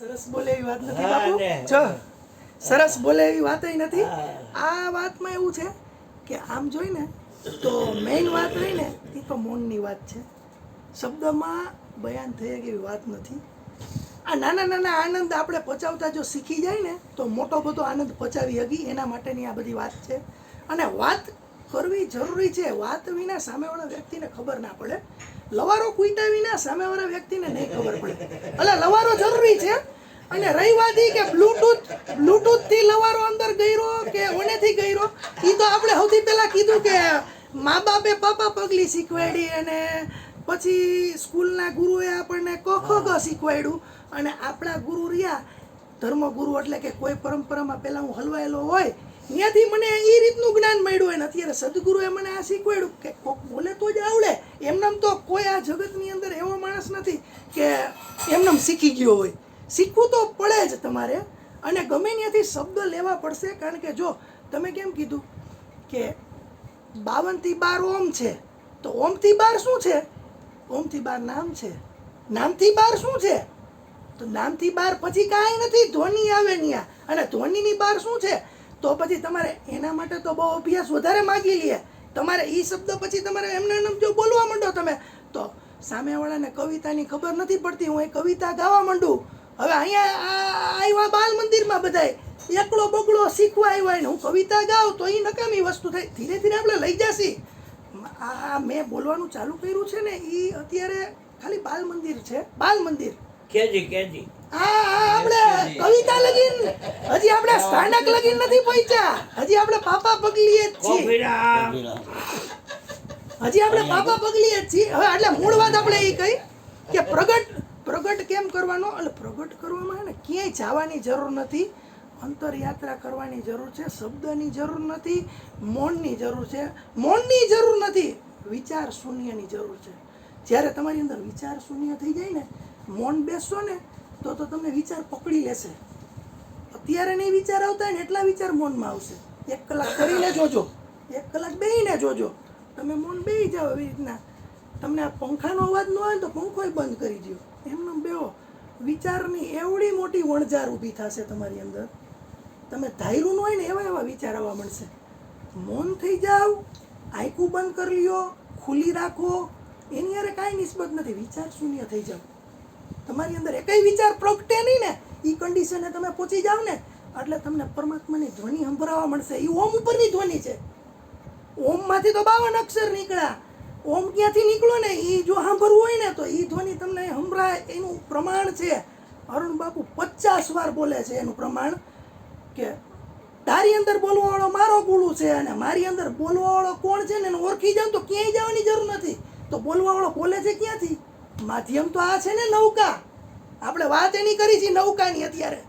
સરસ બોલે એવી વાત નથી બાપુ, જો સરસ બોલે એવી વાત નથી. આ વાતમાં એવું છે કે આમ જોઈને તો મેઇન વાત રહી ને એ તો મૌનની વાત છે. શબ્દમાં બયાન થઈ શકે એવી વાત નથી. આ નાના નાના આનંદ આપણે પચાવતા જો શીખી જાય ને તો મોટો બધો આનંદ પચાવી શકી. એના માટેની આ બધી વાત છે. અને વાત કરવી જરૂરી છે. વાત વિના સામેવાળા વ્યક્તિને ખબર ના પડે. લવારો કૂટ્યા વિના સામેવાળા વ્યક્તિને નહીં ખબર પડે. એટલે લવારો જરૂરી છે. અને રહી વાત ઈ કે બ્લૂટૂથ થી લવારો અંદર ગયો કે ઓનેથી ગયો, એ તો આપણે સૌથી પહેલા કીધું કે મા બાપે પાપા પગલી શીખવાડી અને પછી સ્કૂલના ગુરુએ આપણને ક ખ ગ શીખવાડ્યું. અને આપણા ગુરુ રહ્યા ધર્મગુરુ, એટલે કે કોઈ પરંપરામાં પહેલાં હું હલવાયેલો હોય ત્યાંથી મને એ રીતનું જ્ઞાન મળ્યું. અને અત્યારે સદગુરુએ મને આ શીખવાડ્યું કે કોક બોલે તો જ આવડે. એમનેમ તો કોઈ આ જગતની અંદર એવો માણસ નથી કે એમનેમ શીખી ગયો હોય. શીખવું તો પડે જ તમારે. અને ગમે ત્યાંથી શબ્દ લેવા પડશે. કારણ કે જો તમે કેમ કીધું કે 52 થી 12 ઓમ છે, તો ઓમથી 12 શું છે? ઓમથી 12 નામ છે. નામથી 12 શું છે? તો નામથી 12 પછી કાંઈ નથી, ધ્વનિ આવે ન્યા. અને ધ્વનિની 12 શું છે? તો પછી તમારે એના માટે તો બહુ અભ્યાસ વધારે માગી લે. તમારે એ શબ્દ પછી તમારે એમને જો બોલવા માંડો તમે, તો સામેવાળાને કવિતાની ખબર નથી પડતી. હું એ કવિતા ગાવા માંડું. હવે અહીંયા આવ્યા બાલ મંદિરમાં બધાય એકડો બગડો શીખવા આવ્યા ને હું કવિતા ગાઉં તો એ નકામી વસ્તુ થાય. ધીરે ધીરે આપણે લઈ જશી. આ મેં બોલવાનું ચાલુ કર્યું છે ને એ અત્યારે ખાલી બાલ મંદિર છે. બાલ મંદિર કેજી આપણે કવિતા લગીન હજી આપણે સ્થાનક લગીન નથી પહોંચ્યા. હજી આપણે પાપા પગલીએ જ છીએ. હજી આપણે પાપા પગલીએ જ છીએ. હવે એટલે મૂળ વાત આપણે એ કહી કે પ્રગટ કેમ કરવાનો? એટલે પ્રગટ કરવામાં ને ક્યાંય જવાની જરૂર નથી. અંતરયાત્રા કરવાની જરૂર છે. શબ્દની જરૂર નથી. મૌનની જરૂર છે. મૌનની જરૂર નથી, વિચાર શૂન્યની જરૂર છે. જ્યારે તમારી અંદર વિચાર શૂન્ય થઈ જાય ને, મૌન બેસશો ને તો તમને વિચાર પકડી લેશે. અત્યારે નહીં વિચાર આવતા હોય ને એટલા વિચાર મૌનમાં આવશે. 1 કલાક કરીને જોજો, 1 કલાક બેહીને જોજો. તમે મૌન બેહી જાઓ એવી રીતના. તમને આ પંખાનો અવાજ ન હોય તો પંખોય બંધ કરી દો. એમને બેહો. વિચારની એવડી મોટી વણઝાર ઊભી થશે તમારી અંદર. તમે ધાર્યું ન હોય ને એવા એવા વિચાર આવવા મળશે. મૌન થઈ જાઓ, આંખું બંધ કરી લ્યો, ખુલ્લી રાખો, એની હારે કાંઈ નિસ્બત નથી. વિચાર શૂન્ય થઈ જાઓ. તમારી અંદર એકય વિચાર પ્રગટે નહીં ને, એ કન્ડિશને તમે પહોંચી જાઓ ને એટલે તમને પરમાત્માની ધ્વનિ સંભળાવા મળશે. એ ઓમ ઉપરની ધ્વનિ છે. ઓમમાંથી તો 52 અક્ષર નીકળ્યા. ઓમ ક્યાંથી નીકળો ને એ જો સાંભળવું હોય ને તો એ ધ્વનિ તમને સંભળાય. એનું પ્રમાણ છે અરુણ બાપુ 50 વાર બોલે છે. એનું પ્રમાણ કે તારી અંદર બોલવાવાળો મારો ગુરુ છે અને મારી અંદર બોલવાવાળો કોણ છે ને એને ઓળખી જાવ તો ક્યાંય જવાની જરૂર નથી. તો બોલવાવાળો બોલે છે ક્યાંથી? માધ્યમ તો આ છે ને નૌકા. આપણે વાત એની કરી છે નૌકાની. અત્યારે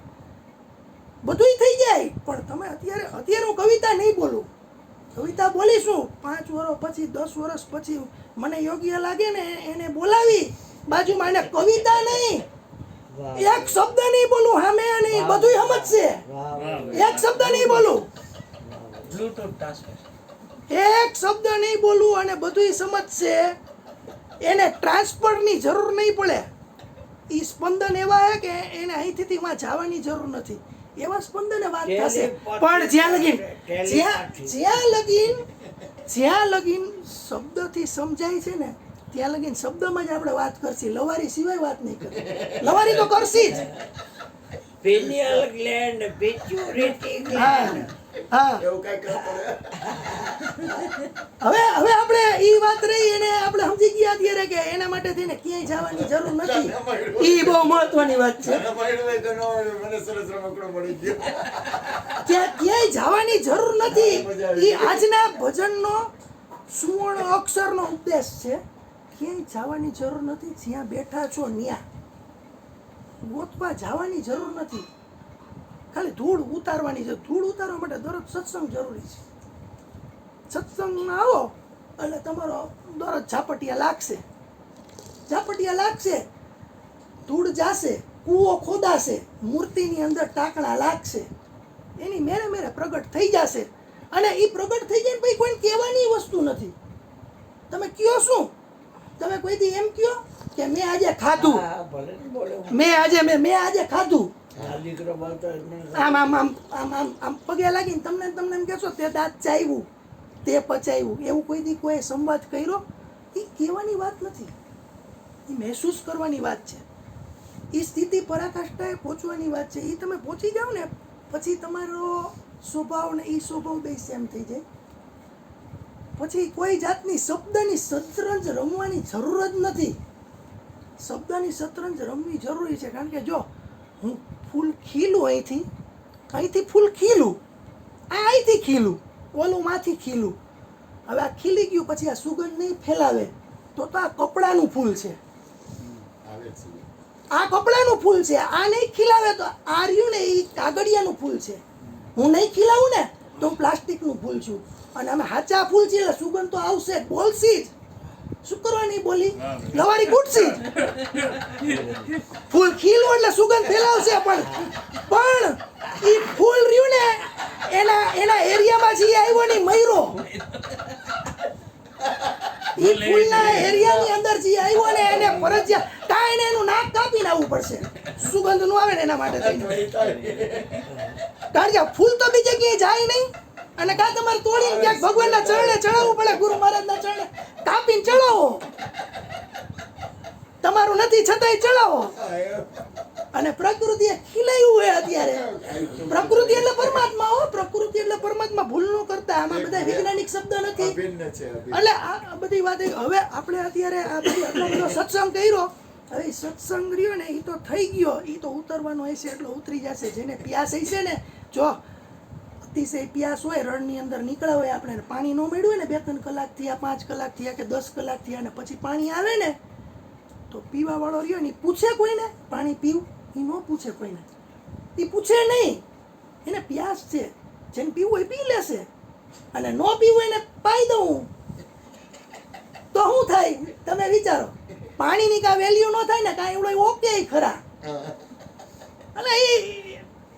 બધુંય થઈ જાય પણ તમે અત્યારે હું કવિતા નહીં બોલું. કવિતા બોલીશું 5 વર્ષ પછી, 10 વર્ષ પછી મને યોગ્ય લાગે ને એને બોલાવી બાજુમાં. એને કવિતા નહીં, એક શબ્દ નહીં બોલું સામે નહીં, બધુંય સમજશે. એક શબ્દ નહીં બોલું, એક શબ્દ નહીં બોલું અને બધુંય સમજશે. એને ટ્રાન્સફરની જરૂર નહીં પડે. એ સ્પંદન એવા હે કે એને અહીંથી માં જવાની જરૂર નથી. એવા સ્પંદને વાત થશે. પણ જ્યાં લગીન શબ્દથી સમજાય છે ને ત્યાં લગીન શબ્દમાં જ આપણે વાત કરશી. લવારી સિવાય વાત નહીં કરે. લવારી તો કરશી જ. Pineal gland, pituitary gland. હા, હવે આપણે ઈ વાત રહી એને આપણે સમજી ગયા અત્યારે કે એના માટે થઈને ક્યાંય જવાની જરૂર નથી. ઈ બહુ મહત્વની વાત છે. ક્યાંય જવાની જરૂર નથી. ઈ આજના ભજનનો સુવર્ણ અક્ષરનો ઉપદેશ છે. ક્યાંય જવાની જરૂર નથી. જ્યાં બેઠા છો ત્યાં ગોતવા જવાની જરૂર નથી. ખાલી ધૂળ ઉતારવાની છે. ધૂળ ઉતારવા માટે દરરોજ સત્સંગ જરૂરી છે. સત્સંગમાં આવો એટલે તમારો દરરોજ ઝાપટિયા લાગશે, ધૂળ જાશે, કૂવો ખોદાશે, મૂર્તિની અંદર ટાંકણા લાગશે, એની મેરે પ્રગટ થઈ જશે. અને એ પ્રગટ થઈ જાય ને પછી કોઈને કહેવાની વસ્તુ નથી. તમે કયો શું? તમે કોઈ દી એમ કયો કે કે મેં આજે ખાધું, હા, ભલે ને બોલે. મેં આજે ખાધું, આ દીકરો બોલતો હોય મને આમ આમ આમ આમ આમ આમ પગે લાગીને તમને એમ કહેશો તે દાંત ચાવ્યું, તે પચાવ્યું, એવું કોઈ દી કોઈ સંવાદ કર્યો? એ કહેવાની વાત નથી, એ મહેસૂસ કરવાની વાત છે, એ સ્થિતિ પરાકાષ્ઠાએ પહોંચવાની વાત છે. એ તમે પહોંચી જાઓ ને પછી તમારો સ્વભાવ ને એ સ્વભાવ બે સેમ થઈ જાય. પછી કોઈ જાતની શબ્દની શતરંજ રમવાની જરૂર જ નથી. શબ્દની શતરંજ રમવી જરૂરી છે, કારણ કે જો હું ફૂલ ખીલું અહીંથી ફૂલ ખીલું, આ અહીંથી ખીલું, ઓલું માંથી ખીલું, હવે આ ખીલી ગયું પછી આ સુગંધ નહીં ફેલાવે તો આ કપડાનું ફૂલ છે, આ કપડાનું ફૂલ છે. આ નહીં ખીલાવે તો આ રહ્યું ને એ કાગળિયાનું ફૂલ છે. હું નહીં ખીલાવું ને તો હું પ્લાસ્ટિકનું ફૂલ છું. અને અમે સાચા ફૂલ છીએ એટલે સુગંધ તો આવશે જ, બોલશી જ. શું કરવાની બોલી? લવારી કૂટશી જ. ફૂલ ખીલું એટલે સુગંધ ફેલાવશે, પણ એ ફૂલ રહ્યું ને એના એરિયામાં જે આવ્યો ને મયરો, એ ફૂલના એરિયાની અંદર જે આવ્યો ને એને ફરજિયાત કાંઈ ને એનું નાક કાપીને આવવું પડશે, સુગંધ નું આવે ને એના માટે થઈને. કારણ કે ફૂલ તો બીજે ક્યાંય જાય નહીં, અને કાં તમારે તોડીને ક્યાંક ભગવાનના ચરણે ચડાવવું પડે, ગુરુ મહારાજના ચરણે કાપીને ચડાવો, તમારું નથી છતાંય ચડાવો. અને પ્રકૃતિએ ખીલાયું હોય અત્યારે. પ્રકૃતિ એટલે પરમાત્મા હો, પ્રકૃતિ એટલે પરમાત્મા. ભૂલ ન કરતા, આમાં બધા વૈજ્ઞાનિક શબ્દ નથી. એટલે આ બધી વાત હવે આપણે અત્યારે આ બધી આટલો બધો સત્સંગ કર્યો, હવે સત્સંગ રહ્યો ને એ તો થઈ ગયો, એ તો ઉતરવાનો હશે એટલો ઉતરી જશે. જેને પ્યાસ હશે ને, જો અતિશય પ્યાસ હોય, રણની અંદર નીકળ્યા હોય આપણે, પાણી ન મળ્યું હોય ને 2-3 કલાક થયા, 5 કલાક થયા કે 10 કલાક થયા, અને પછી પાણી આવે ને તો પીવા વાળો રહ્યો ને પૂછે કોઈને પાણી પીવું? એ ન પૂછે કોઈને, એ પૂછે નહીં. એને પ્યાસ છે, જેને પીવું હોય પી લેશે, અને ન પીવું એને પાઈ દઉં તો શું થાય તમે વિચારો? પાણીની કાંઈ વેલ્યુ ન થાય ને, કાંઈ એવડો ઓકે ખરા. અને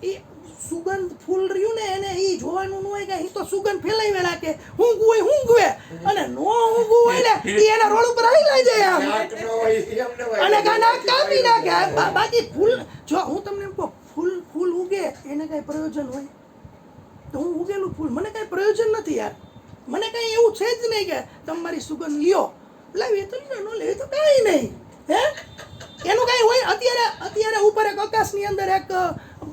એ સુગંધ ફૂલ રહ્યું ને એને એ જોવાનું ન હોય કે એ તો સુગંધ ફેલાવી નાખે, ઊંઘવું હોય ઊંઘવે, અને નો ઊંઘવું હોય ને એ એના રોડ ઉપર આવી જાય આમ, અને નાક કાપી નાખે. બાકી ફૂલ, જો હું તમને એમ કહું, ફૂલ ઉગે એને કાંઈ પ્રયોજન હોય તો હું ઉગેલું ફૂલ, મને કાંઈ પ્રયોજન નથી યાર. મને કાંઈ એવું છે જ નહીં કે તમારી સુગંધ લ્યો, લાવીએ તો લ્યો, ન લેવી તો કાંઈ નહીં. હે એનું કાંઈ હોય? અત્યારે ઉપર એક આકાશની અંદર એક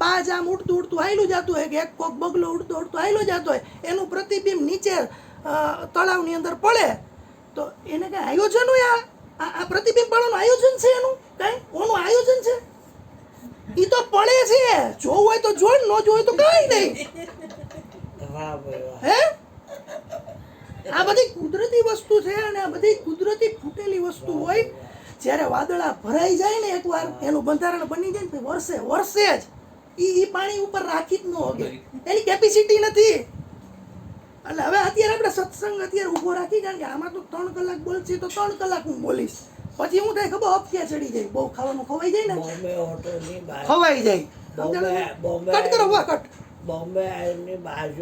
બાજ આમ ઉડતું હાયલું જતું હોય, કે એક કોક બગલો ઉડતો હાયલો જતો હોય, એનું પ્રતિબિંબ નીચે તળાવની અંદર પડે તો એને કાંઈ આયોજન હોય? આ પ્રતિબિંબ પડવાનું આયોજન છે એનું? કાંઈ ઓનું આયોજન છે? એ તો પડે છે, જોવું હોય તો જોડ, ન જોવું હોય તો કાંઈ નહીં. વાહ ભાઈ વાહ. હે આ બધી કુદરતી વસ્તુ છે, અને આ બધી કુદરતી ફૂટેલી વસ્તુ હોય. જ્યારે વાદળા ભરાઈ જાય ને એકવાર, એનું બંધારણ બની જાય ને વર્ષે જ એ પાણી ઉપર રાખી જ ન હોગે, એની કેપેસિટી નથી. એટલે હવે અત્યારે આપણે સત્સંગ અત્યારે ઊભો રાખી, કારણ કે આમાં તો 3 કલાક બોલશે તો 3 કલાક હું બોલીશ, પછી હું થાય ખબર અપક્યા ચડી જાય, બહુ ખાવાનું ખવાઈ જાય ને, બોમ્બે હોટલની બહાર, ખવાઈ જાય. બોમ્બે કટ કરો, કટ. બોમ્બે ની બાજુ